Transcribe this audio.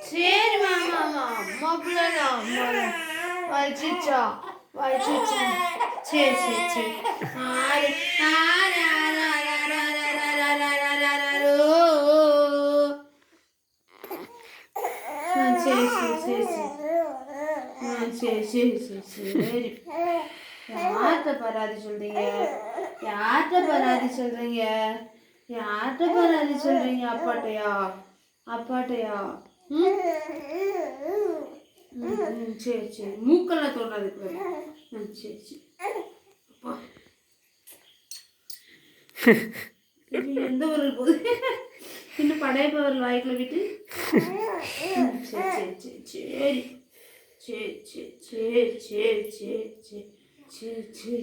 சரி மாமா மாப்பிள்ளலாம் வச்சிச்சா வச்சிச்சா சரி சரி சரி சரி சரி சரி சரி சரி சரி யார்கிட்ட பராதி சொல்றீங்க யார்கிட்ட பராதி சொல்றீங்க யார்கிட்ட பராதி சொல்றீங்க அப்பாட்டையா அப்பாட்டையா சரி சரி மூக்கெல்லாம் தோணாதுக்கு சரி சரி அப்பா எந்த ஊரில் போகுது இன்னும் பழைய பவர் வாய்க்குள்ள விட்டு சரி சரி சரி சரி சரி சரி சரி சரி சரி சரி சரி